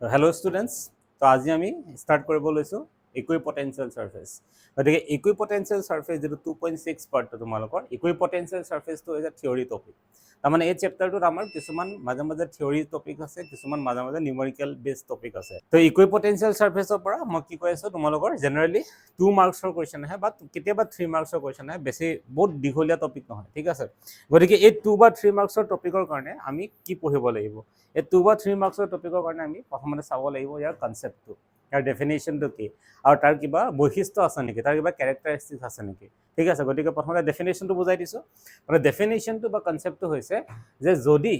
Hello students, তো আজি আমি স্টাৰ্ট কৰিব লৈছো ইকুইপটেনশিয়াল সাৰফেস। গতিকে ইকুইপটেনশিয়াল সাৰফেস যেটো 2.6 পাৰ্ট তোমালোকৰ ইকুইপটেনশিয়াল সাৰফেসটো হৈছে থিওৰি টপিক। তাৰমানে এই চেপ্টাৰটোত আমাৰ কিছুমান মাজে মাজে থিওৰি টপিক আছে, কিছুমান মাজে মাজে নিউমেৰিকেল বেস টপিক আছে। তো ইকুইপটেনশিয়াল সাৰফেসৰ পৰা মই কি কৈ আছো তোমালোকৰ জেনাৰেলি 2 মাৰ্কছৰ কোৱেশ্চন আহে বা কেতিয়াবা 3 মাৰ্কছৰ কোৱেশ্চন আহে, বেছি বহুত দীঘলীয়া টপিক নহয়, ঠিক আছে। গতিকে এই 2 বা 3 মাৰ্কছৰ টপিকৰ কাৰণে আমি কি পঢ়িব লাগিব? এই 2 বা 3 মাৰ্কছৰ টপিকৰ কাৰণে আমি প্ৰথমতে চাব লাগিব ইয়াৰ কনসেপ্টটো, ইয়াৰ ডেফিনেশ্যনটো কি, আৰু তাৰ কিবা বৈশিষ্ট্য আছে নেকি, তাৰ কিবা কেৰেক্টাৰিষ্টিক্স আছে নেকি, ঠিক আছে। গতিকে প্ৰথমতে ডেফিনেশ্যনটো বুজাই দিছোঁ। মানে ডেফিনেশ্যনটো বা কনসেপ্টটো হৈছে যে যদি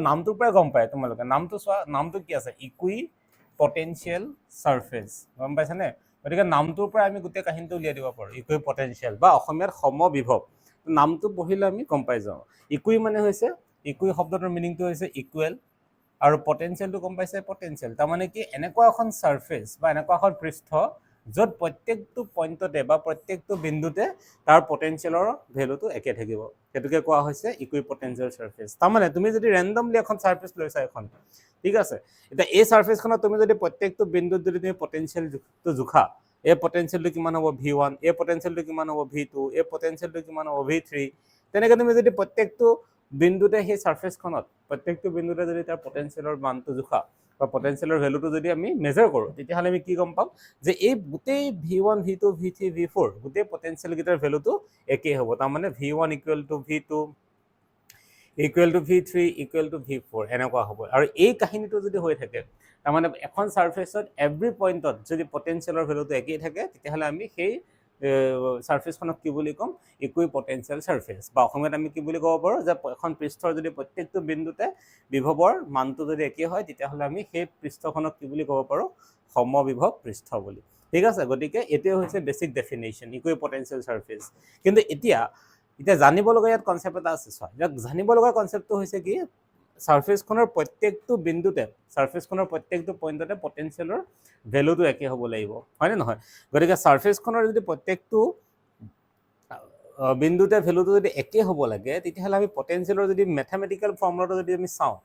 নামটোৰ পৰা গম পায় তোমালোকে, নামটো চোৱা, নামটো কি আছে, ইকুইপটেনশিয়াল সাৰফেস, গম পাইছানে? গতিকে নামটোৰ পৰা আমি গোটেই কাহিনীটো উলিয়াই দিব পাৰোঁ, ইকুইপটেনশিয়াল বা অসমীয়াত সমবিভৱ। নামটো পঢ়িলে আমি গম পাই যাওঁ। ইকুই মানে হৈছে, ইকুই শব্দটোৰ মিনিংটো হৈছে ইকুৱেল, আৰু পটেনশিয়ালটো গম পাইছে, পটেনশিয়াল তাৰমানে কি এনেকুৱা এখন সাৰফেস বা এনেকুৱা এখন পৃষ্ঠ য'ত প্ৰত্যেকটো পইণ্টতে বা প্ৰত্যেকটো বিন্দুতে তাৰ পটেনশিয়ালৰ ভ্যালুটো একে থাকিব, সেইটোকে কোৱা হৈছে ইকুইপটেনশিয়াল সাৰফেস। তাৰমানে তুমি যদি ৰেণ্ডমলি এখন সাৰফেস লৈছা এখন, ঠিক আছে, এতিয়া এই সাৰফেসখনত তুমি যদি প্ৰত্যেকটো বিন্দুত যদি তুমি পটেনশিয়ালটো জোখা, এই পটেনশিয়ালটো কিমান হ'ব V1, এই পটেনশিয়ালটো কিমান হ'ব V2, এই পটেনশিয়ালটো কিমান হ'ব V3, তেনেকৈ তুমি যদি প্ৰত্যেকটো বিন্দুতে সেই সাৰফেসখনত প্ৰত্যেকটো বিন্দুতে যদি তাৰ পটেনশিয়ালৰ মানটো জোখা বা পটেনশিয়ালৰ ভ্যালুটো যদি আমি মেজাৰ কৰোঁ, তেতিয়াহ'লে আমি কি গম পাম যে এই গোটেই V1, V2, V3, V4 গোটেই পটেনশিয়াল কেইটাৰ ভ্যালুটো একেই হ'ব। তাৰমানে V1 equal to V2 equal to V3 equal to V4 এনেকুৱা হ'ব। আৰু এই কাহিনীটো যদি হৈ থাকে, তাৰমানে এখন সাৰফেসত এভৰি পইণ্টত যদি পটেনশিয়ালৰ ভ্যালুটো একেই থাকে, তেতিয়াহ'লে আমি সেই সারফেসখনক কি বুলি ক'ম, ইকুইপটেনশিয়াল সারফেস, বা অসমীয়াত আমি কি বুলি ক'ব পাৰোঁ যে এখন পৃষ্ঠৰ যদি প্ৰত্যেকটো বিন্দুতে বিভৱৰ মানটো যদি একেই হয়, তেতিয়াহ'লে আমি সেই পৃষ্ঠখনক কি বুলি ক'ব পাৰোঁ, সমবিভৱ পৃষ্ঠ বুলি, ঠিক আছে। গতিকে এইটোৱে হৈছে বেসিক ডেফিনেশ্যন ইকুইপটেনশিয়াল সাৰফেস। কিন্তু এতিয়া জানিব লগা ইয়াত কনসেপ্ট এটা আছে। চোৱা, ইয়াত জানিব লগা কনসেপ্টটো হৈছে কি, সাৰফেসখনৰ প্ৰত্যেকটো বিন্দুতে, সাৰফেসখনৰ প্ৰত্যেকটো পইণ্টতে পটেনশিয়ালৰ ভ্যালুটো একে হ'ব লাগিব, হয়নে নহয়? গতিকে সাৰফেসখনৰ যদি প্ৰত্যেকটো বিন্দুতে ভ্যালুটো যদি একে হ'ব লাগে, তেতিয়াহ'লে আমি পটেনশিয়ালৰ যদি মেথমেটিক্যাল ফৰ্মুলাটো যদি আমি চাওঁ,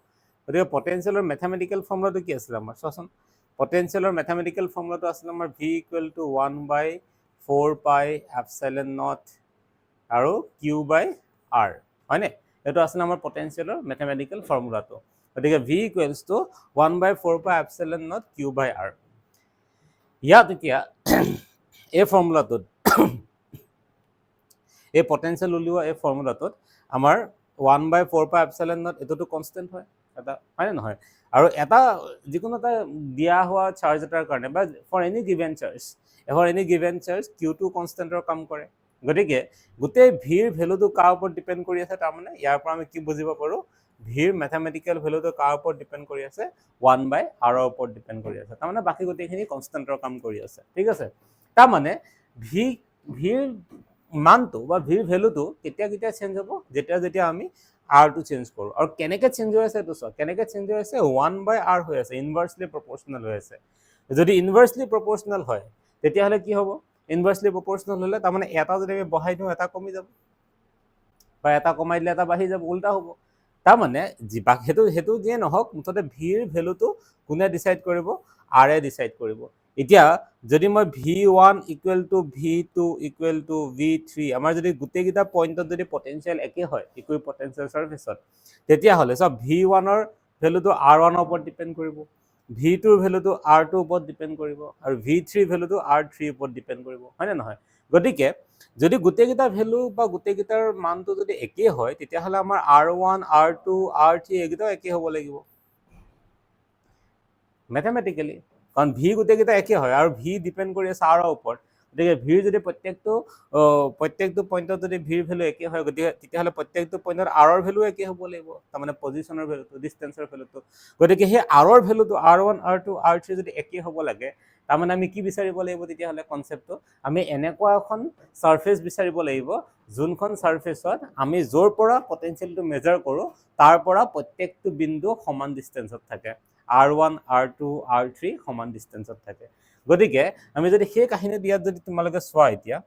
গতিকে পটেনশিয়ালৰ মেথমেটিক্যাল ফৰ্মুলাটো কি আছিলে আমাৰ, চোৱাচোন। পটেনশিয়ালৰ মেথমেটিক্যাল ফৰ্মুলাটো আছিলে আমাৰ V equal to 1/4 pi epsilon not আৰু Q বাই R, হয়নে? এইটো আছিলে আমাৰ পটেনশিয়ালৰ মেথমেটিক্যাল ফৰ্মুলাটো। গতিকে V equals to 1/4 pi epsilon not Q by R। ইয়াত এতিয়া এই ফৰ্মুলাটোত এই পটেনশিয়াল উলিওৱা এই ফৰ্মুলাটোত আমাৰ 1/4 পাই এপসাইলন নট এইটোতো কনষ্টেণ্ট হয় এটা, হয়নে নহয়? আৰু এটা যিকোনো এটা দিয়া হোৱা চাৰ্জ এটাৰ কাৰণে বা for any given charge Q2 কনষ্টেণ্টৰ কাম কৰে। গতিকে গোটেই ভিৰ ভ্যালুটো কাৰ ওপৰত ডিপেণ্ড কৰি আছে, তাৰমানে ইয়াৰ পৰা আমি কি বুজিব পাৰোঁ, ভিৰ মেথমেটিক্যাল ভ্যালুটো কাৰ ওপৰত ডিপেণ্ড কৰি আছে, 1/r ৰ ওপৰত ডিপেণ্ড কৰি আছে। তাৰমানে বাকী গোটেইখিনি কনষ্টেণ্টৰ কাম কৰি আছে, ঠিক আছে। তাৰমানে ভিৰ মানটো বা ভিৰ ভ্যালুটো কেতিয়া কেতিয়া চেঞ্জ হ'ব, যেতিয়া আমি আৰটো চেঞ্জ কৰোঁ। আৰু কেনেকৈ চেঞ্জ হৈ আছে এইটো চোৱা, কেনেকৈ চেঞ্জ হৈ আছে, 1/r হৈ আছে, ইনভাৰ্চলি প্ৰপৰ্চনেল হৈ আছে। যদি ইনভাৰ্চলি প্ৰপৰ্চনেল হয়, তেতিয়াহ'লে কি হ'ব, ইনভাৰ্চলি প্ৰপৰ্চনেল হ'লে তাৰমানে এটা যদি আমি বঢ়াই দিওঁ এটা কমি যাব, বা এটা কমাই দিলে এটা বাঢ়ি যাব, উল্টা হ'ব। তাৰমানে সেইটো যিয়ে নহওক, মুঠতে ভিৰ ভ্যালুটো কোনে ডিচাইড কৰিব, আৰে ডিচাইড কৰিব। এতিয়া যদি মই V1 equal to V2 equal to V3, আমাৰ যদি গোটেইকেইটা পইণ্টত যদি পটেনশিয়াল একে হয় ইকুইপটেনশিয়াল সাৰফেসত, তেতিয়াহ'লে চব V1ৰ ভ্যালুটো R1ৰ ওপৰত ডিপেণ্ড কৰিব, V2ৰ ভ্যালুটো R2ৰ ওপৰত ডিপেণ্ড কৰিব, আৰু V3ৰ ভ্যালুটো R3ৰ ওপৰত ডিপেণ্ড কৰিব, হয়নে নহয়? গতিকে যদি গোটেইকেইটা ভ্যালু বা গোটেইকেইটাৰ মানটো যদি একেই হয়, তেতিয়াহ'লে আমাৰ R1, R2, R3 এইকেইটাও একেই হ'ব লাগিব মেথমেটিক্যালি, কাৰণ ভি গোটেইকেইটা একে হয় আৰু ভি ডিপেণ্ড কৰি আছে আৰৰ ওপৰত। গতিকে ভিৰ যদি প্ৰত্যেকটো পইণ্টত যদি ভিৰ ভ্যালু একে হয়, গতিকে তেতিয়াহ'লে প্ৰত্যেকটো পইণ্টত আৰৰ ভ্যালু একে হ'ব লাগিব, তাৰমানে পজিশ্যনৰ ভ্যালুটো, ডিষ্টেঞ্চৰ ভ্যালুটো। গতিকে সেই আৰৰ ভ্যালুটো R1, R2, R3 যদি একে হ'ব লাগে, তাৰমানে আমি কি বিচাৰিব লাগিব তেতিয়াহ'লে কনসেপ্টটো, আমি এনেকুৱা এখন সাৰফেস বিচাৰিব লাগিব যোনখন সাৰফেসত আমি য'ৰ পৰা পটেনশিয়ালটো মেজাৰ কৰোঁ তাৰ পৰা প্ৰত্যেকটো বিন্দু সমান ডিষ্টেঞ্চত থাকে, R1, R2, R3 সমান ডিষ্টেঞ্চত থাকে। গতিকে আমি যদি সেই কাহিনীত ইয়াত যদি তোমালোকে চোৱা, এতিয়া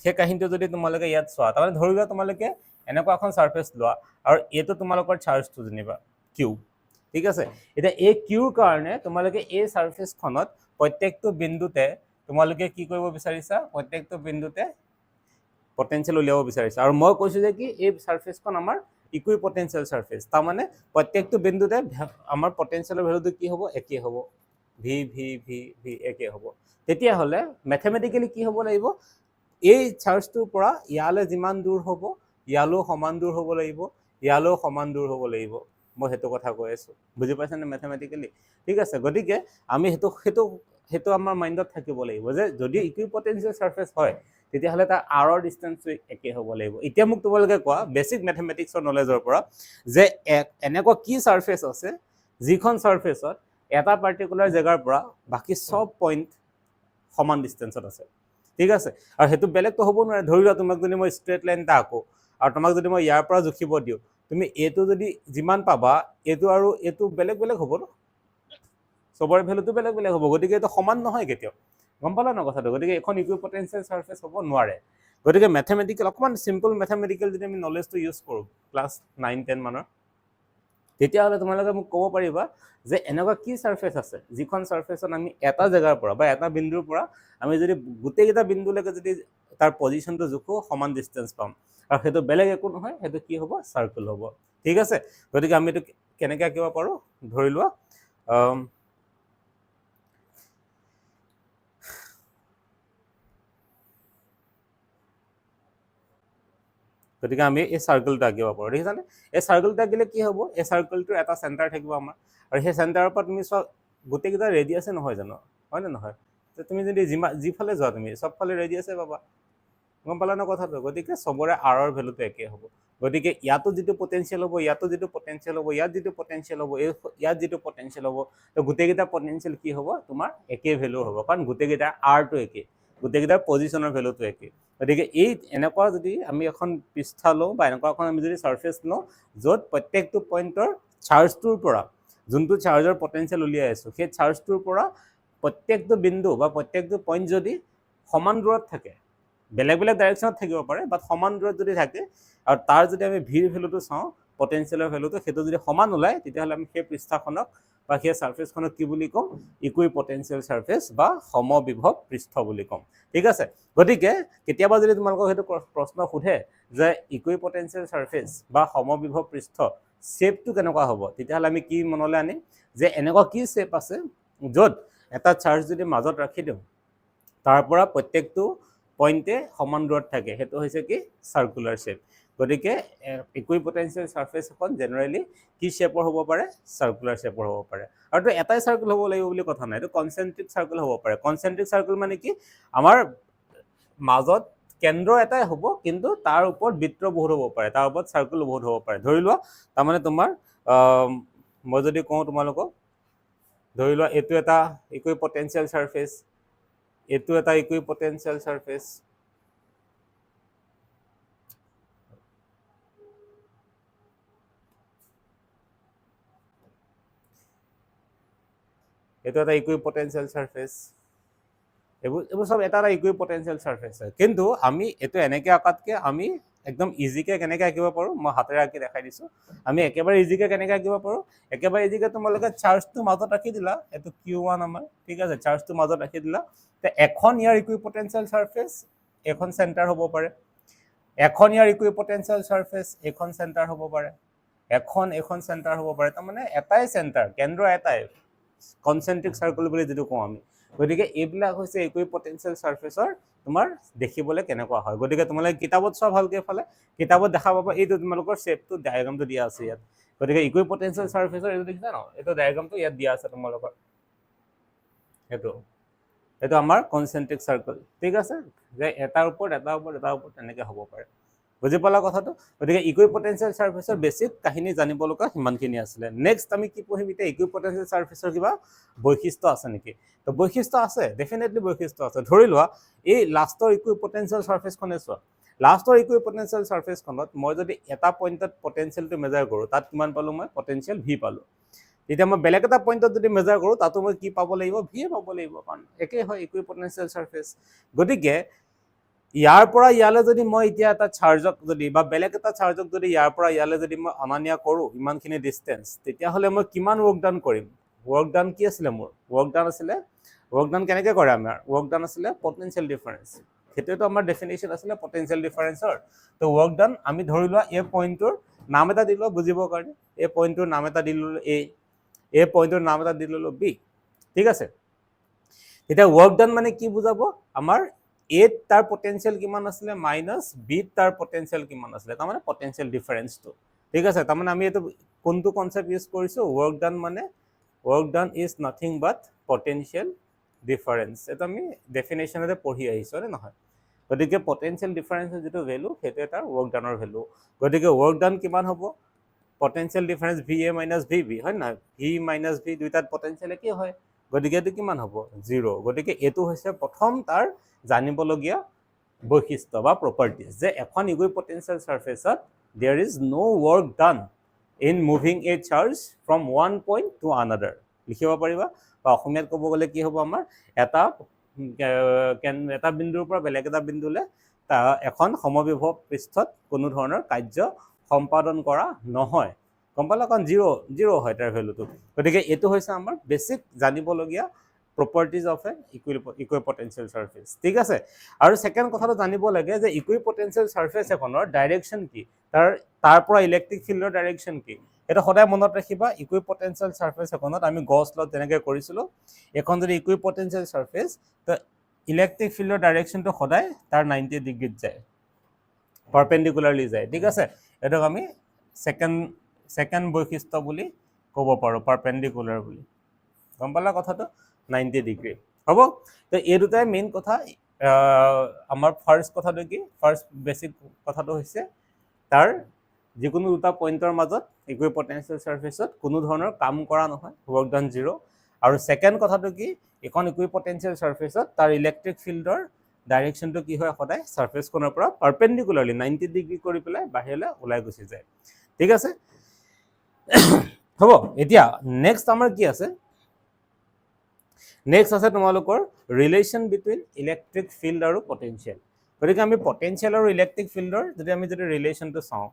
সেই কাহিনীটো যদি তোমালোকে ইয়াত চোৱা, তাৰমানে ধৰি লোৱা তোমালোকে এনেকুৱা এখন সাৰফেস লোৱা আৰু এইটো তোমালোকৰ চাৰ্জটো যেনিবা Q, ঠিক আছে এটা এই কিউৰ কাৰণে তোমালোকে এই সাৰফেসখনত প্ৰত্যেকটো বিন্দুতে তোমালোকে কি কৰিব বিচাৰিছা প্ৰত্যেকটো বিন্দুতে পটেনশিয়াল উলিয়াব বিচাৰিছা আৰু মই কৈছো যে কি এই সাৰফেসখন আমাৰ ইকুইপটেনশিয়াল সাৰফেস তাৰ মানে প্ৰত্যেকটো বিন্দুতে আমাৰ পটেনশিয়ালৰ ভ্যালুটো কি হ'ব একে হ'ব ভি ভি ভি ভি একে হ'ব তেতিয়া হলে ম্যাথমেটিক্যালি কি হ'ব লাগিব এই চাৰ্জটোৰ পৰা ইয়ালে যিমান দূৰ হ'ব ইয়ালো সমান দূৰ হ'ব লাগিব ইয়ালো সমান দূৰ হ'ব লাগিব মই হেতু কথা কৈ আছো বুজি পাইছানে ম্যাথমেটিক্যালি ঠিক আছে গতিকে আমি হেতু আমাৰ মাইন্ডত থাকিব লাগিব যে যদি ইকুইপটেনশিয়াল সাৰফেস হয় তেতিয়া হলে তাৰ আৰৰ ডিসটেন্স একে হ'ব লাগিব এতিয়া মোক তোমালোকে কোৱা বেসিক ম্যাথমেটিক্সৰ নলেজৰ পৰা যে এনেকুৱা কি সাৰফেস আছে যিখন সাৰফেসত এটা পাৰ্টিকুলাৰ জায়গাৰ পৰা বাকি সব পইণ্ট সমান ডিসটেন্সত আছে ঠিক আছে আৰু হেতু বেলেগটো হ'ব নোৱাৰে ধৰি লোৱা তোমাক যদি মই স্ট্ৰেট লাইন এটা আকো আৰু তোমাক যদি মই ইয়াৰ পৰা জুখিব দিও তুমি এটো যদি যিমান পাবা এটো আৰু এটো বেলেগ বেলেগ হ'ব ন সবৰে ভ্যালুটো বেলেগ বেলেগ হ'ব গতিকে এটো সমান নহয় কেতিয়াও গম পালা না কথাটো গতিকে এখন ইকুইপটেনশিয়াল সাৰফেস হ'ব নোৱাৰে গতিকে ম্যাথমেটিক্যাল অকমান সিম্পল ম্যাথমেটিক্যাল যদি আমি নলেজটো ইউজ কৰো ক্লাস 9 10 মানৰ তেতিয়া হলে তোমালোকে মোক ক'ব পাৰিবা যে এনেকুৱা কি সাৰফেস আছে যিখন সাৰফেসত আমি এটা জায়গাৰ পৰা বা এটা বিন্দুৰ পৰা আমি যদি গোটেইটা বিন্দুলৈকে যদি তাৰ পজিশনটো জুখো সমান ডিসটেন্স পাম আৰু হেতু বেলেগ একো নহয় হেতু কি হ'ব সাৰ্কেল হ'ব ঠিক আছে গতিকে আমি এটো কেনেকৈ আঁকিব পাৰো ধৰি লোৱা গতিকে আমি এই সাৰ্কেলটো আঁকিব পাৰো দেখিছানে এই সাৰ্কেলটো আঁকিলে কি হ'ব এই সাৰ্কেলটোৰ এটা সেন্টাৰ থাকিব আমাৰ আৰু সেই সেন্টাৰৰ পৰা তুমি সব গোটেইটা ৰেডিয়াছে নহয় জানো হয় নে নহয় তুমি যদি যিফালে যোৱা তুমি সবফালে ৰেডিয়াছে পাবা গম পালা না কথাটো গতিকে সবৰে আৰৰ ভ্যালুটো একে হ'ব গতিকে ইয়াতো যেটো পটেনশিয়াল হ'ব ইয়াতো যেটো পটেনশিয়াল হ'ব ইয়াত যেটো পটেনশিয়াল হ'ব ইয়াত যেটো পটেনশিয়াল হ'ব তো গোটেইটা পটেনশিয়াল কি হ'ব তোমাৰ একে ভ্যালু হ'ব কাৰণ গোটেইটা r টো একে গোটেইটা পজিশনৰ ভ্যালুটো একে গতিকে এই এনেকুৱা যদি আমি এখন পৃষ্ঠা লওঁ বা এনেকুৱা এখন আমি যদি সাৰফেস লওঁ য'ত প্ৰত্যেকটো পইণ্টৰ চাৰ্জটোৰ পৰা যোনটো চাৰ্জৰ পটেনশিয়াল উলিয়াই আছো সেই চাৰ্জটোৰ পৰা প্ৰত্যেকটো বিন্দু বা প্ৰত্যেকটো পইণ্ট যদি সমান দূৰত থাকে বেলেগ বেলেগ ডাইৰেকশনত থাকিব পাৰে বাট সমান দূৰত যদি থাকে আৰু তাৰ যদি আমি ভিৰ ভ্যালুটো চাওঁ পটেনশিয়ালৰ ভ্যালুটো হেতু যদি সমান ওলায় তেতিয়া হলে আমি সেই পৃষ্ঠাখনক বা সেই সাৰফেসখনক কি বুলি কম ইকুইপটেনশিয়াল সাৰফেস বা সমবিভব পৃষ্ঠ বুলি কম ঠিক আছে গতিকে কেতিয়াবা যদি তোমালোকক হেতু প্ৰশ্ন সোধে যে ইকুইপটেনশিয়াল সাৰফেস বা সমবিভব পৃষ্ঠ শেপটো কেনেকুৱা হ'ব তেতিয়া হলে আমি কি মনলৈ আনিম যে এনেকুৱা কি শেপ আছে য'ত এটা চাৰ্জ যদি মাজত ৰাখি দিওঁ তাৰ পৰা প্ৰত্যেকটো পইণ্টে সমান দূৰত থাকে হেতু হৈছে কি সাৰ্কুলাৰ শেপ গতিকে ইকুইপটেনশিয়াল সাৰফেস এখন জেনাৰেলি কি শেপৰ হ'ব পাৰে সাৰ্কুলাৰ শেপৰ হ'ব পাৰে আৰু তো এটাই সাৰ্কেল হ'ব লাগিব বুলি কথা নাই এটো কনচেন্ট্ৰিক সাৰ্কেল হ'ব পাৰে কনচেন্ট্ৰিক সাৰ্কেল মানে কি আমাৰ মাজত কেন্দ্ৰ এটাই হ'ব কিন্তু তাৰ ওপৰত বৃত্ত বহুত হ'ব পাৰে তাৰ ওপৰত সাৰ্কেল বহুত হ'ব পাৰে ধৰি লোৱা তাৰ মানে তোমাৰ মই যদি কওঁ তোমালোকক ধৰি লোৱা এটো এটা ইকুইপটেনশিয়াল সাৰফেস এটো এটা ইকুইপটেনশিয়াল সাৰফেস এটো এটা ইকুইপটেনশিয়াল সাৰফেস এবোৰ সব এটা ইকুইপটেনশিয়াল সাৰফেস হয় কিন্তু আমি এটো এনেকৈ আঁকাতকে আমি একদম ইজিকে কেনেকৈ আঁকিব পাৰো মই হাতেৰে আঁকি দেখাই দিছো আমি একেবাৰে ইজিকে কেনেকৈ আঁকিব পাৰো একেবাৰে ইজিকে তোমালোকে চাৰ্জটো মাজত ৰাখি দিলা এটো q1 আমাৰ ঠিক আছে চাৰ্জটো মাজত ৰাখি দিলা তে এখন ইয়াৰ ইকুইপটেনশিয়াল সাৰফেস এখন সেন্টাৰ হ'ব পাৰে এখন ইয়াৰ ইকুইপটেনশিয়াল সাৰফেস এখন সেন্টাৰ হ'ব পাৰে এখন সেন্টাৰ হ'ব পাৰে তাৰ মানে এটাই সেন্টাৰ কেন্দ্ৰ এটাই কনচেন্ট্ৰিক সাৰ্কেল বুলি যেটো কওঁ আমি গতিকে এইবিলাক হৈছে ইকুইপটেনশিয়াল সাৰফেসৰ তোমাৰ দেখিবলৈ কেনেকুৱা হয় গতিকে তোমালোকে কিতাপত চোৱা ভালকৈ ফালে কিতাপত দেখা পাবা এইটো তোমালোকৰ শেপটো ডায়াগ্ৰামটো দিয়া আছে ইয়াত গতিকে ইকুইপটেনশিয়াল সাৰফেসৰ এইটো দেখিছা ন এইটো ডায়াগ্ৰামটো ইয়াত দিয়া আছে তোমালোকৰ এইটো আমাৰ কনচেন্ট্ৰিক সাৰ্কেল ঠিক আছে যে এটাৰ ওপৰত এনেকৈ হ'ব পাৰে বুজি পালা কথাটো গতিকে ইকুইপটেনশিয়াল সাৰফেসৰ বেসিক কাহিনী জানিব লগা হিমানখিনি আছিলে নেক্সট আমি কি পঢ়িম এতিয়া ইকুইপটেনশিয়াল সাৰফেসৰ কিবা বৈশিষ্ট্য আছে নেকি তো বৈশিষ্ট্য আছে ডেফিনেটলি বৈশিষ্ট্য আছে ধৰি লোৱা এই লাষ্টৰ ইকুইপটেনশিয়াল সাৰফেসখনে চোৱা লাষ্টৰ ইকুইপটেনশিয়াল সাৰফেসখনত মই যদি এটা পইণ্টত পটেনশিয়ালটো মেজাৰ কৰোঁ তাত কিমান পালো মই পটেনশিয়াল ভি পালো এতিয়া মই বেলেগ এটা পইণ্টত যদি মেজাৰ কৰোঁ তাতো মই কি পাব লাগিব ভি পাব লাগিব কাৰণ একেই হয় ইকুইপটেনশিয়াল সাৰফেস গতিকে ইয়াৰ পৰা ইয়ালৈ যদি মই এতিয়া এটা চাৰ্জক যদি বা বেলেগ এটা চাৰ্জক যদি ইয়াৰ পৰা ইয়ালৈ যদি মই অনা নিয়া কৰোঁ ইমানখিনি ডিষ্টেঞ্চ, তেতিয়াহ'লে মই কিমান ৱৰ্ক ডান কৰিম? ৱৰ্ক ডান কি আছিলে মোৰ? ৱৰ্ক ডান কেনেকৈ কৰে আমাৰ? ৱৰ্ক ডান আছিলে পটেনচিয়েল ডিফাৰেঞ্চ। সেইটোৱেতো আমাৰ ডেফিনেশ্যন আছিলে পটেনচিয়েল ডিফাৰেঞ্চৰ। তো ৱৰ্ক ডান আমি ধৰি লোৱা এই পইণ্টটোৰ নাম এটা দি লোৱা বুজিবৰ কাৰণে, এই পইণ্টটোৰ নাম এটা দি ল'লোঁ এ, এই পইণ্টটোৰ নাম এটা দি ল'লোঁ বি, ঠিক আছে? এতিয়া ৱৰ্ক ডান মানে কি বুজাব? আমাৰ এত তাৰ পটেনচিয়েল কিমান আছিলে মাইনাছ বিত তাৰ পটেনচিয়েল কিমান আছিলে, তাৰমানে পটেনচিয়েল ডিফাৰেঞ্চটো, ঠিক আছে? তাৰমানে আমি এইটো কোনটো কনচেপ্ট ইউজ কৰিছোঁ? ৱৰ্ক ডান মানে work done is nothing but potential difference. এইটো আমি ডেফিনেশ্যনতে পঢ়ি আহিছোঁ, হয়নে নহয়? গতিকে পটেনচিয়েল ডিফাৰেঞ্চৰ যিটো ভেলু সেইটো এটা ৱৰ্ক ডানৰ ভেলু। গতিকে ৱৰ্ক ডান কিমান হ'ব? Potential difference V A minus V B, হয় নহয়? ভি মাইনাছ ভি দুইটাত পটেনচিয়েল একেই হয়, গতিকে এইটো কিমান হ'ব? 0। গতিকে এইটো হৈছে প্ৰথম তাৰ জানিবলগীয়া বৈশিষ্ট্য বা প্ৰপাৰ্টিজ, যে এখন ইকুইপটেনচিয়েল চাৰ্ফেচত there is no' work done in moving a charge from one point to another. লিখিব পাৰিবা, বা অসমীয়াত ক'ব গ'লে কি হ'ব আমাৰ? এটা বিন্দুৰ পৰা বেলেগ এটা বিন্দুলৈ এখন সমবিভৱ পৃষ্ঠত কোনো ধৰণৰ কাৰ্য সম্পাদন কৰা নহয়, গম পালা? কাৰণ জিৰ' হয় তাৰ ভেলুটো। গতিকে এইটো হৈছে আমাৰ বেছিক জানিবলগীয়া প্ৰপাৰ্টিজ অফ এ ইকুইপটেনচিয়েল চাৰ্ফেচ, ঠিক আছে? আৰু ছেকেণ্ড কথাটো জানিব লাগে যে ইকুইপটেনচিয়েল চাৰ্ফেচ এখনৰ ডাইৰেকশ্যন কি, তাৰ পৰা ইলেক্ট্ৰিক ফিল্ডৰ ডাইৰেকশ্যন কি, সেইটো সদায় মনত ৰাখিবা। ইকুইপটেনচিয়েল চাৰ্ফেচ এখনত আমি গছ লত যেনেকৈ কৰিছিলোঁ, এখন যদি ইকুইপটেনচিয়েল চাৰ্ফেচ, তো ইলেক্ট্ৰিক ফিল্ডৰ ডাইৰেকশ্যনটো সদায় তাৰ 90 ডিগ্ৰীত যায়, পাৰপেণ্ডিকুলাৰলি যায়, ঠিক আছে? এইটোক আমি ছেকেণ্ড বৈশিষ্ট্য বুলি ক'ব পাৰোঁ, পাৰপেণ্ডিকুলাৰ বুলি, গম পালা কথাটো? 90 ডিগ্ৰী হ'ব। তো এই দুটাই মেইন কথা। আমাৰ ফাৰ্ষ্ট কথাটো কি? ফাৰ্ষ্ট বেছিক কথাটো হৈছে তাৰ যিকোনো দুটা পইণ্টৰ মাজত ইকুইপটেনচিয়েল চাৰ্ফেচত কোনো ধৰণৰ কাম কৰা নহয়, ৱৰ্ক ডান 0। আৰু ছেকেণ্ড কথাটো কি? এখন ইকুইপটেনচিয়েল চাৰ্ফেচত তাৰ ইলেক্ট্ৰিক ফিল্ডৰ ডাইৰেকশ্যনটো কি হয়? সদায় চাৰ্ফেচখনৰ পৰা পাৰপেণ্ডিকুলাৰলি 90 ডিগ্ৰী কৰি পেলাই বাহিৰলৈ ওলাই গুচি যায়, ঠিক আছে? হ'ব। এতিয়া নেক্সট আমাৰ কি আছে? নেক্সট আছে তোমালোকৰ ৰিলেশ্যন বিটুইন ইলেক্ট্ৰিক ফিল্ড আৰু পটেনচিয়েল। গতিকে আমি পটেনচিয়েল আৰু ইলেক্ট্ৰিক ফিল্ডৰ যদি ৰিলেশ্যনটো চাওঁ,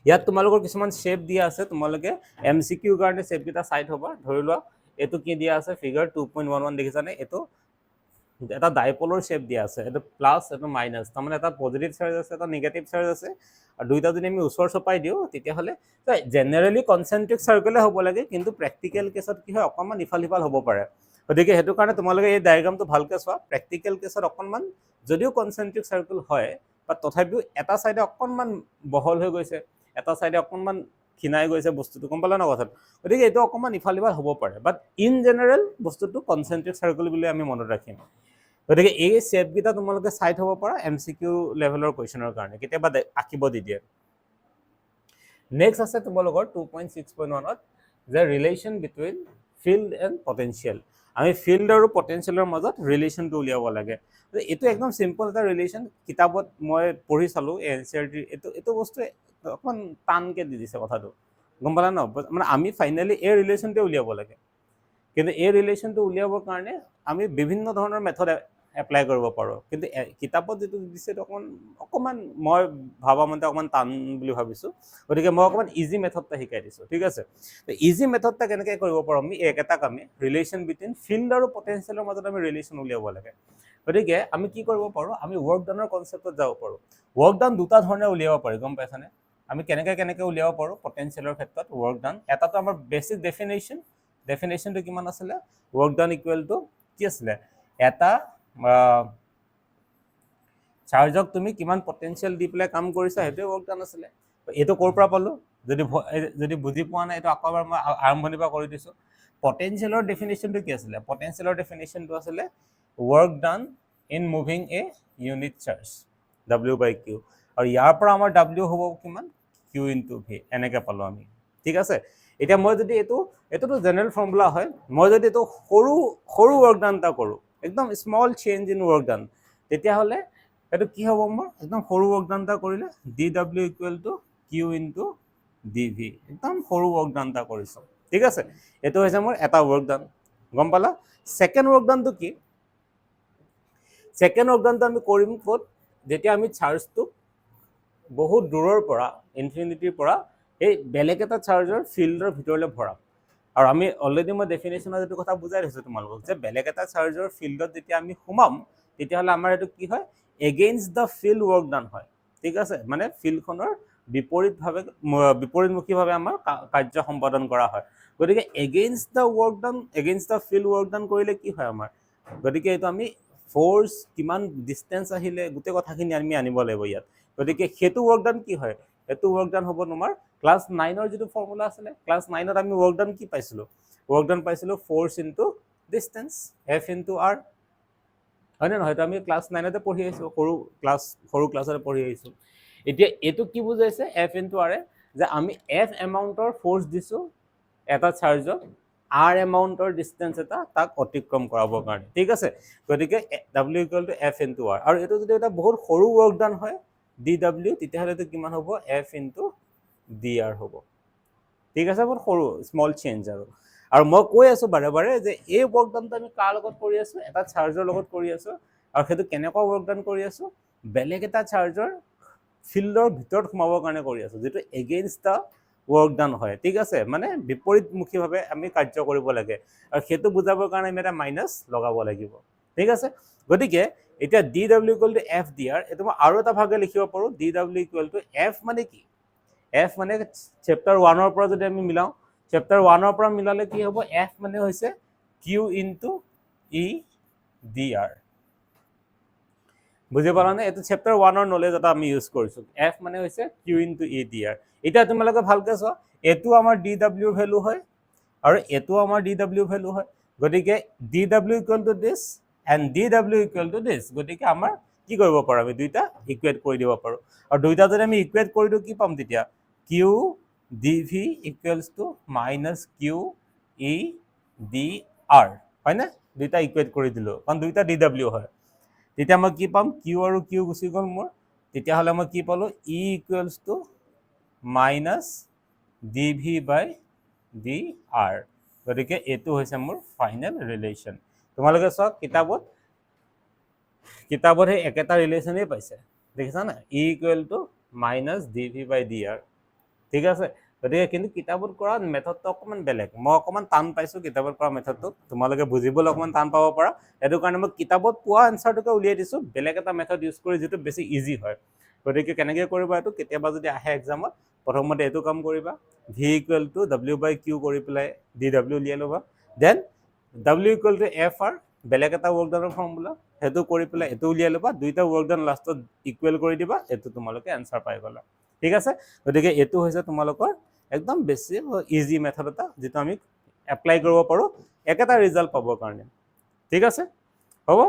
ইয়াত তোমালোকৰ কিছুমান শ্বেপ দিয়া আছে, তোমালোকে MCQৰ কাৰণে শ্বেপকেইটা চাই থ'বা। ধৰি লোৱা এইটো কি দিয়া আছে? ফিগাৰ 2.11 দেখিছানে? এইটো এটা ডাইপলৰ শ্বেপ দিয়া আছে, এইটো প্লাছ, এইটো মাইনাছ, তাৰমানে এটা পজিটিভ চাৰ্জ আছে, এটা নিগেটিভ চাৰ্জ আছে, আৰু দুইটা যদি আমি ওচৰ চপাই দিওঁ তেতিয়াহ'লে জেনেৰেলি কনচেন্ট্ৰিক চাৰ্কেলে হ'ব লাগে, কিন্তু প্ৰেক্টিকেল কেছত কি হয়? অকণমান ইফাল সিফাল হ'ব পাৰে। গতিকে সেইটো কাৰণে তোমালোকে এই ডায়েগ্ৰামটো ভালকৈ চোৱা। প্ৰেক্টিকেল কেছত অকণমান যদিও কনচেন্ট্ৰিক চাৰ্কেল হয়, বা তথাপিও এটা ছাইডে অকণমান বহল হৈ গৈছে, এটা ছাইডে অকণমান ক্ষীণাই গৈছে বস্তুটো, গম পালা ন কথাটো? গতিকে এইটো অকণমান ইফাল সিফাল হ'ব পাৰে, বাট ইন জেনেৰেল বস্তুটো কনচেন্ট্ৰিক চাৰ্কেল বুলি আমি মনত ৰাখিম। গতিকে এই শ্বেপকেইটা তোমালোকে চাই থ'ব পাৰা MCQ লেভেলৰ কুৱেশ্যনৰ কাৰণে, কেতিয়াবা আঁকিব দি দিয়ে। নেক্সট আছে তোমালোকৰ 2.6.1ত যে relation between field and potential. আমি ফিল্ড আৰু পটেনচিয়েলৰ মাজত ৰিলেশ্যনটো উলিয়াব লাগে। এইটো একদম চিম্পল এটা ৰিলেশ্যন। কিতাপত মই পঢ়ি চালোঁ NCERT, এইটো বস্তুৱে অকণমান টানকৈ দি দিছে কথাটো, গম পালা ন? মানে আমি ফাইনেলি এই ৰিলেশ্যনটো উলিয়াব লাগে, কিন্তু এই ৰিলেশ্যনটো উলিয়াবৰ কাৰণে আমি বিভিন্ন ধৰণৰ মেথড এপ্লাই কৰিব পাৰোঁ, কিন্তু কিতাপত যিটো দিছে সেইটো অকণমান মই ভাবা মতে অকণমান টান বুলি ভাবিছোঁ। গতিকে মই অকণমান ইজি মেথডটা শিকাই দিছোঁ, ঠিক আছে? ইজি মেথডটা কেনেকৈ কৰিব পাৰোঁ? আমি একেটাক আমি ৰিলেশ্যন বিটুইন ফিল্ড আৰু পটেনচিয়েলৰ মাজত আমি ৰিলেশ্যন উলিয়াব লাগে। গতিকে আমি কি কৰিব পাৰোঁ? আমি ৱৰ্ক ডানৰ কনচেপ্টত যাব পাৰোঁ। ৱৰ্ক ডান দুটা ধৰণে উলিয়াব পাৰি, গম পাইছানে? আমি কেনেকৈ উলিয়াব পাৰোঁ পটেনচিয়েলৰ ক্ষেত্ৰত ৱৰ্ক ডান? এটাতো আমাৰ বেছিক ডেফিনেশ্যনটো কিমান আছিলে? ৱৰ্ক ডান ইকুৱেল টু কি আছিলে? এটা চাৰ্জক তুমি কিমান পটেনচিয়েল দি পেলাই কাম কৰিছা, সেইটোৱে ৱৰ্ক ডান আছিলে। এইটো ক'ৰ পৰা পালোঁ? যদি বুজি পোৱা নাই, এইটো আকৌ এবাৰ মই আৰম্ভণিৰ পৰা কৰি দিছোঁ। পটেনচিয়েলৰ ডেফিনেশ্যনটো কি আছিলে? পটেনচিয়েলৰ ডেফিনেশ্যনটো আছিলে work done in moving A unit charge, W/Q। আৰু ইয়াৰ পৰা আমাৰ W হ'ব কিমান? Q × V, এনেকৈ পালোঁ আমি, ঠিক আছে? এতিয়া মই যদি এইটোতো জেনেৰেল ফৰ্মুলা হয়, মই যদি এইটো সৰু ৱৰ্ক ডান এটা কৰোঁ, একদম স্মল চেঞ্জ ইন ৱৰ্ক ডান, তেতিয়াহ'লে এইটো কি হ'ব? মোৰ একদম সৰু ৱৰ্ক ডান এটা কৰিলে DW = Q × DV, একদম সৰু ৱৰ্ক ডান এটা কৰিছোঁ, ঠিক আছে? এইটো হৈছে মোৰ এটা ৱৰ্ক ডান, গম পালা? ছেকেণ্ড ৱৰ্ক ডানটো কি? সেকেন্ড ৱৰ্কডাউনটো আমি কৰিম ক'ত, যেতিয়া আমি চাৰ্জটো বহুত দূৰৰ পৰা ইনফিনিটিৰ পৰা এই বেলেগ এটা চাৰ্জৰ ফিল্ডৰ ভিতৰলৈ ভৰাম। আৰু আমি অলৰেডি মই ডেফিনেশ্যনত এইটো কথা বুজাই দিছোঁ তোমালোকক যে বেলেগ এটা চাৰ্জৰ ফিল্ডত যেতিয়া আমি সোমাম তেতিয়াহ'লে আমাৰ এইটো কি হয়, এগেইনষ্ট দ্য ফিল্ড ৱৰ্ক ডান হয়। ঠিক আছে, মানে ফিল্ডখনৰ বিপৰীতমুখীভাৱে আমাৰ কাৰ্য সম্পাদন কৰা হয়। গতিকে against the work done, against the field work done কৰিলে কি হয় আমাৰ, গতিকে এইটো আমি ফ'ৰ্চ কিমান ডিষ্টেঞ্চ আহিলে গোটেই কথাখিনি আমি আনিব লাগিব ইয়াত। গতিকে সেইটো ৱৰ্ক ডান কি হয়, সেইটো ৱৰ্ক ডান হ'ব তোমাৰ ক্লাছ 9ৰ যিটো ফৰ্মুলা আছিলে, ক্লাছ 9ত আমি ৱৰ্ক ডান কি পাইছিলোঁ, ৱৰ্ক ডান পাইছিলোঁ force into distance F into R, হয়নে নহয়? হয়তো আমি ক্লাছ 9তে পঢ়ি আহিছোঁ, সৰু ক্লাছতে পঢ়ি আহিছোঁ। এতিয়া এইটো কি বুজাইছে এফ ইনটু আৰে, যে আমি এফ এমাউণ্টৰ ফ'ৰ্চ দিছোঁ এটা চাৰ্জত আৰ এমাউণ্টৰ ডিষ্টেঞ্চ এটা তাক অতিক্ৰম কৰাবৰ কাৰণে। ঠিক আছে, গতিকে W equal to F into R. আৰু এইটো যদি এটা বহুত সৰু ৱৰ্ক ডান হয় ডি ডাব্লিউ, তেতিয়াহ'লে এইটো কিমান হ'ব, এফ ইনটু ডি আৰ হ'ব। ঠিক আছে, বহুত সৰু স্মল চেঞ্জ আৰু মই কৈ আছোঁ বাৰে বাৰে যে এই ৱৰ্ক ডানটো আমি কাৰ লগত কৰি আছোঁ, এটা চাৰ্জৰ লগত কৰি আছোঁ। আৰু সেইটো কেনেকুৱা ৱৰ্ক ডান কৰি আছোঁ, বেলেগ এটা চাৰ্জৰ ফিল্ডৰ ভিতৰত সোমাবৰ কাৰণে কৰি আছোঁ, যিটো এগেইনষ্ট দ্য ৱৰ্ক ডান হয়। ঠিক আছে, মানে বিপৰীতমুখীভাৱে আমি কাৰ্য কৰিব লাগে, আৰু সেইটো বুজাবৰ কাৰণে আমি এটা মাইনাছ লগাব লাগিব। ঠিক আছে, গতিকে এতিয়া D W equal to F D R, এইটো মই আৰু এটা ভাগে লিখিব পাৰোঁ, D W equal to F মানে কি, এফ মানে চেপ্টাৰ 1ৰ পৰা যদি আমি মিলাওঁ, চেপ্টাৰ 1ৰ পৰা মিলালে কি হ'ব, এফ মানে হৈছে Q into E D R. বুজি পালানে? এইটো চেপ্টাৰ 1ৰ নলেজ এটা আমি ইউজ কৰিছোঁ। এফ মানে হৈছে Q into E D R. এতিয়া তোমালোকে ভালকৈ চোৱা, এইটো আমাৰ ডি ডাব্লিউৰ ভেলু হয় আৰু এইটো আমাৰ ডি ডাব্লিউৰ ভেলু হয়। গতিকে D W equal two this and D W equal two দিছ। গতিকে আমাৰ কি কৰিব পাৰোঁ, আমি দুইটা ইকুৱেট কৰি দিব পাৰোঁ। আৰু দুইটা যদি আমি ইকুৱেট কৰি দিওঁ কি পাম তেতিয়া, Q D V equals to minus Q E D R, হয়নে? দুইটা ইকুৱেট কৰি দিলোঁ, কাৰণ দুইটা ডি ডাব্লিউ হয়। তেতিয়া মই কি পাম, কিউ আৰু কিউ গুচি গ'ল মোৰ, তেতিয়াহ'লে মই কি পালোঁ, E equals to minus D V by D R. গতিকে এইটো হৈছে মোৰ ফাইনেল ৰিলেশ্যন। তোমালোকে চোৱা কিতাপত সেই একেটা ৰিলেশ্যনেই পাইছে, দেখিছা নাই, E equal to minus D V by D R. ঠিক আছে, গতিকে কিন্তু কিতাপত কৰা মেথডটো অকণমান বেলেগ, মই অকণমান টান পাইছোঁ কিতাপত কৰা মেথডটো, তোমালোকে বুজিবলৈ অকণমান টান পাব পাৰা। সেইটো কাৰণে মই কিতাপত পোৱা এনচাৰটোকে উলিয়াই দিছোঁ, বেলেগ এটা মেথড ইউজ কৰি, যিটো বেছি ইজি হয়। গতিকে কেনেকৈ কৰিবা এইটো, কেতিয়াবা যদি আহে এক্সামত, প্ৰথমতে এইটো কাম কৰিবা, V equal to W by Q কৰি পেলাই ডি ডাব্লিউ উলিয়াই ল'বা, then W equal to F R, বেলেগ এটা ৱৰ্ক ডানৰ ফৰ্মুলা, সেইটো কৰি পেলাই এইটো উলিয়াই ল'বা, দুইটা ৱৰ্ক ডান লাষ্টত ইকুৱেল কৰি দিবা, এইটো তোমালোকে এনচাৰ পাই গ'লা। ঠিক আছে, গতিকে এইটো হৈছে তোমালোকৰ একদম বেছি ইজি মেথড এটা, যিটো আমি এপ্লাই কৰিব পাৰোঁ একেটা ৰিজাল্ট পাবৰ কাৰণে। ঠিক আছে, হ'ব।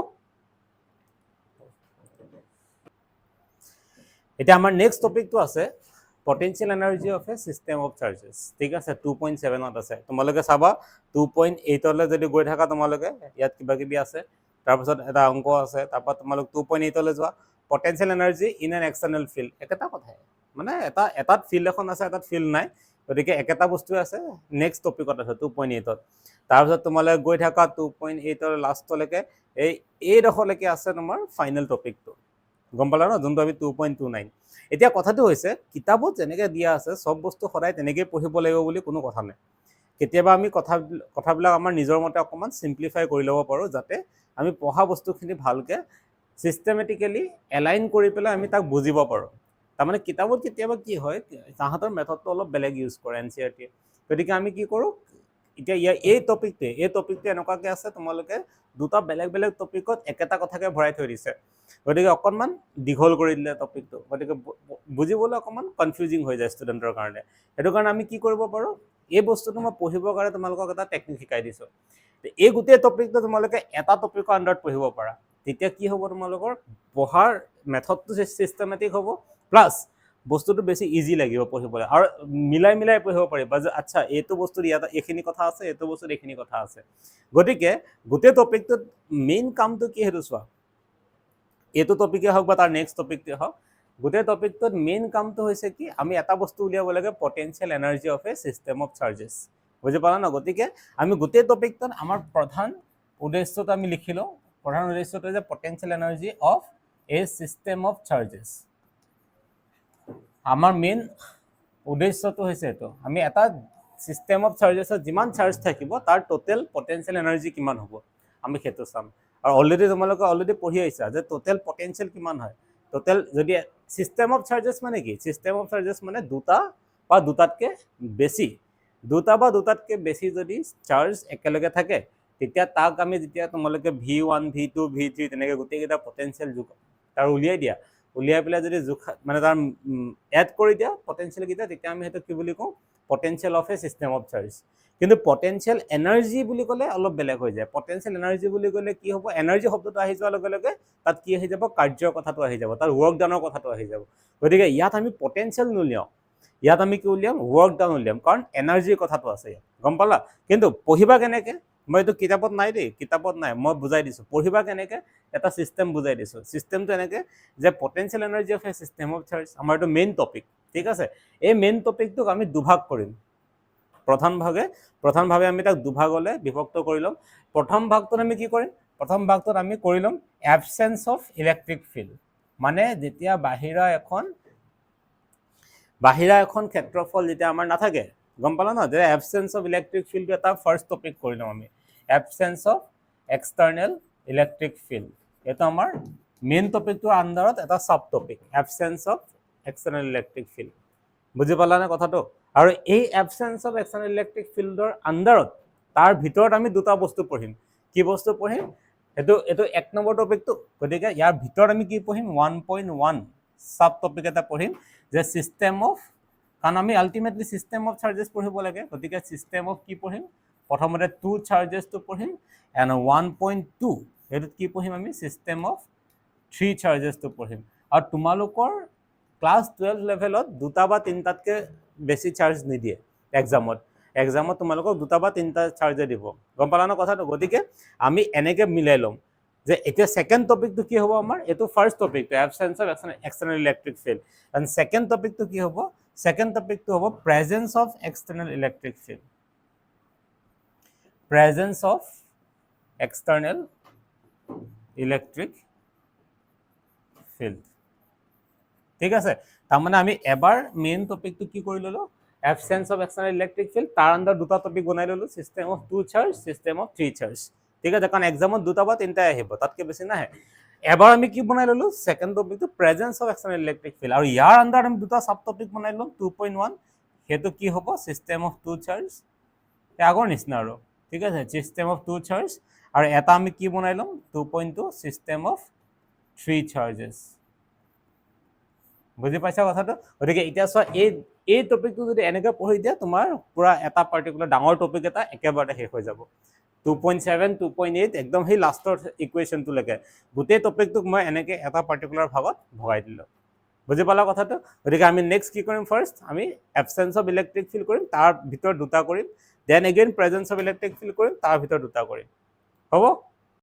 এতিয়া আমাৰ নেক্সট টপিকটো আছে potential energy of A system of charges. ঠিক আছে, 2.7ত আছে। তোমালোকে চাবা 2.8লৈ যদি গৈ থাকা, তোমালোকে ইয়াত কিবা কিবি আছে, তাৰপিছত এটা অংক আছে, তাৰপৰা তোমালোক 2.8লৈ যোৱা, potential energy in an external field, একেটা কথাই, মানে এটাত ফিল্ড এখন আছে, এটাত ফিল্ড নাই, গতিকে একেটা বস্তুৱে আছে। নেক্সট টপিকত আছে 2.8ত। তাৰপিছত তোমালোকে গৈ থাকা 2.8ৰ লাষ্টলৈকে, এইডোখৰলৈকে আছে তোমাৰ ফাইনেল টপিকটো, গম পালা ন, যোনটো আমি 2.29। এতিয়া কথাটো হৈছে, কিতাপত যেনেকৈ দিয়া আছে চব বস্তু সদায় তেনেকেই পঢ়িব লাগিব বুলি কোনো কথা নাই। কেতিয়াবা আমি কথাবিলাক আমাৰ নিজৰ মতে অকণমান চিম্প্লিফাই কৰি ল'ব পাৰোঁ, যাতে আমি পঢ়া বস্তুখিনি ভালকৈ ছিষ্টেমেটিকেলি এলাইন কৰি পেলাই আমি তাক বুজিব পাৰোঁ। তাৰমানে কিতাপত কেতিয়াবা কি হয়, তাহাঁতৰ মেথডটো অলপ বেলেগ ইউজ কৰে NCERT-য়ে। গতিকে আমি কি কৰোঁ, এতিয়া এই টপিকটো এনেকুৱাকৈ আছে, তোমালোকে দুটা বেলেগ বেলেগ টপিকত একেটা কথাকে ভৰাই থৈ দিছে, গতিকে অকণমান দীঘল কৰি দিলে টপিকটো, গতিকে বুজিবলৈ অকণমান কনফিউজিং হৈ যায় ষ্টুডেণ্টৰ কাৰণে। সেইটো কাৰণে আমি কি কৰিব পাৰোঁ, এই বস্তুটো মই পঢ়িবৰ কাৰণে তোমালোকক এটা টেকনিক শিকাই দিছোঁ। এই গোটেই টপিকটো তোমালোকে এটা টপিকৰ আণ্ডাৰত পঢ়িব পাৰা, তেতিয়া কি হ'ব, তোমালোকৰ পঢ়াৰ মেথডটো ছিষ্টেমেটিক হ'ব, প্লাছ বস্তুটো বেছি ইজি লাগিব পঢ়িবলৈ, আৰু মিলাই মিলাই পঢ়িব পাৰিবা যে আচ্ছা এইটো বস্তুত ইয়াত এইখিনি কথা আছে, এইটো বস্তুত এইখিনি কথা আছে। গতিকে গোটেই টপিকটোত মেইন কামটো কি সেইটো চোৱা, এইটো টপিকে হওক বা তাৰ নেক্সট টপিকটোৱে হওক, গোটেই টপিকটোত মেইন কামটো হৈছে কি, আমি এটা বস্তু উলিয়াব লাগে, potential energy of A system of charges. বুজি পালা ন? গতিকে আমি গোটেই টপিকটোত আমাৰ প্ৰধান উদ্দেশ্যটো আমি লিখি লওঁ, প্ৰধান উদ্দেশ্যটো হৈছে potential energy of A system of charges. আমাৰ মেইন উদ্দেশ্যটো হৈছে এইটো, আমি এটা চিষ্টেম অফ চাৰ্জেছত যিমান চাৰ্জ থাকিব তাৰ টোটেল পটেনচিয়েল এনাৰ্জি কিমান হ'ব আমি সেইটো চাম। আৰু অলৰেডি তোমালোকে অলৰেডি পঢ়ি আহিছা যে টোটেল পটেনচিয়েল কিমান হয়। টোটেল যদি চিষ্টেম অফ চাৰ্জেছ মানে কি, চিষ্টেম অফ চাৰ্জেছ মানে দুটা বা দুটাতকৈ বেছি, দুটা বা দুটাতকৈ বেছি যদি চাৰ্জ একেলগে থাকে তেতিয়া তাক আমি যেতিয়া তোমালোকে V1 V2 V3 তেনেকৈ গোটেইকেইটা পটেনচিয়েল জোখ তাৰ উলিয়াই দিয়া, উলিয়াই পেলাই যদি জোখা মানে তাৰ এড কৰি দিয়া পটেনচিয়েলকেইটা, তেতিয়া আমি সেইটো কি বুলি কওঁ, potential of A system of charge. কিন্তু পটেনচিয়েল এনাৰ্জি বুলি ক'লে অলপ বেলেগ হৈ যায়। পটেনচিয়েল এনাৰ্জি বুলি ক'লে কি হ'ব, এনাৰ্জি শব্দটো আহি যোৱাৰ লগে লগে তাত কি আহি যাব, কাৰ্যৰ কথাটো আহি যাব, তাৰ ৱৰ্ক ডাউনৰ কথাটো আহি যাব। গতিকে ইয়াত আমি পটেনচিয়েল নুলিয়াওঁ, ইয়াত আমি কি উলিয়াম, ৱৰ্ক ডাউন উলিয়াম, কাৰণ এনাৰ্জিৰ কথাটো আছে ইয়াত, গম পালা। কিন্তু পঢ়িবা কেনেকৈ, মই এইটো কিতাপত নাই দেই, কিতাপত নাই, মই বুজাই দিছোঁ। পঢ়িবা কেনেকৈ, এটা চিষ্টেম বুজাই দিছোঁ। চিষ্টেমটো এনেকৈ যে potential energy of A system of charge, আমাৰ এইটো মেইন টপিক, ঠিক আছে। এই মেইন টপিকটোক আমি দুভাগ কৰিম। প্ৰধানভাৱে আমি তাক দুভাগলৈ বিভক্ত কৰি ল'ম। প্ৰথম ভাগটোত আমি কি কৰিম, প্ৰথম ভাগটোত আমি কৰি ল'ম এবচেঞ্চ অফ ইলেক্ট্ৰিক ফিল্ড। মানে যেতিয়া বাহিৰা এখন ক্ষেত্ৰফল যেতিয়া আমাৰ নাথাকে, গম পালা ন, যে এবচেঞ্চ অফ ইলেক্ট্ৰিক ফিল্ডটো এটা ফাৰ্ষ্ট টপিক কৰি ল'ম আমি। Absence of external electric field, এইটো আমাৰ মেইন টপিকটোৰ আণ্ডাৰত এটা চাব topic, absence of external electric field. বুজি পালানে কথাটো। আৰু এই এবচেঞ্চ অফ এক্সটাৰ্নেল ইলেক্ট্ৰিক ফিল্ডৰ আণ্ডাৰত তাৰ ভিতৰত আমি দুটা বস্তু পঢ়িম। কি বস্তু পঢ়িম, এইটো 1 নম্বৰ টপিকটো। গতিকে ইয়াৰ ভিতৰত আমি কি পঢ়িম, 1.1 চাব টপিক এটা পঢ়িম, যে চিষ্টেম অফ, কাৰণ আমি আল্টিমেটলি চিষ্টেম অফ চাৰ্জেছ পঢ়িব লাগে। গতিকে চিষ্টেম অফ কি পঢ়িম, প্ৰথমতে 2 চাৰ্জেছটো পঢ়িম, এণ্ড 1.2 সেইটোত কি পঢ়িম আমি, চিষ্টেম অফ 3 চাৰ্জেছটো পঢ়িম। আৰু তোমালোকৰ ক্লাছ 12 লেভেলত দুটা বা তিনিটাতকৈ বেছি চাৰ্জ নিদিয়ে এক্সামত তোমালোকক দুটা বা তিনিটা চাৰ্জে দিব, গম পালা ন কথাটো। গতিকে আমি এনেকৈ মিলাই ল'ম যে এতিয়া ছেকেণ্ড টপিকটো কি হ'ব আমাৰ, এইটো ফাৰ্ষ্ট টপিকটো absence of external electric field, and second টপিকটো কি হ'ব, ছেকেণ্ড টপিকটো হ'ব presence of external electric field, presence of external electric field, ঠিক আছে। তাৰমানে আমি এবাৰ মেইন টপিকটো কি কৰি ল'লোঁ, absence of external electric field, তাৰ আণ্ডাৰ দুটা টপিক বনাই ল'লোঁ, system of 2 charge, system of 3 charge, ঠিক আছে। কাৰণ এক্সামত দুটা বা তিনিটাই আহিব, তাতকৈ বেছি নাহে। এবাৰ আমি কি বনাই ল'লোঁ, ছেকেণ্ড টপিকটো presence of external electric field, আৰু ইয়াৰ আণ্ডাৰত আমি দুটা চাব টপিক বনাই ল'ম, 2.1 সেইটো কি হ'ব, চিষ্টেম অফ 2 চাৰ্জ, আগৰ নিচিনা আৰু, ঠিক আছে, চিষ্টেম অফ 2 চাৰ্জ। আৰু এটা আমি কি বনাই ল'ম, 2.2 চিষ্টেম অফ 3 চাৰ্জেছ। বুজি পাইছা কথাটো। গতিকে এতিয়া চোৱা, এই টপিকটো যদি এনেকৈ পঢ়ি দিয়া, তোমাৰ পূৰা এটা পাৰ্টিকুলাৰ ডাঙৰ টপিক এটা একেবাৰতে শেষ হৈ যাব। 2.7 2.8 একদম সেই লাষ্টৰ ইকুৱেশ্যনটোলৈকে গোটেই টপিকটোক মই এনেকৈ এটা পাৰ্টিকুলাৰ ভাগত ভগাই দিলোঁ। বুজি পালা কথাটো। গতিকে আমি নেক্সট কি কৰিম, ফাৰ্ষ্ট আমি এবচেঞ্চ অফ ইলেক্ট্ৰিক ফিল্ড কৰিম, তাৰ ভিতৰত দুটা কৰিম, then again presence of electric field কৰিম, তাৰ ভিতৰত দুটা কৰিম, হ'ব।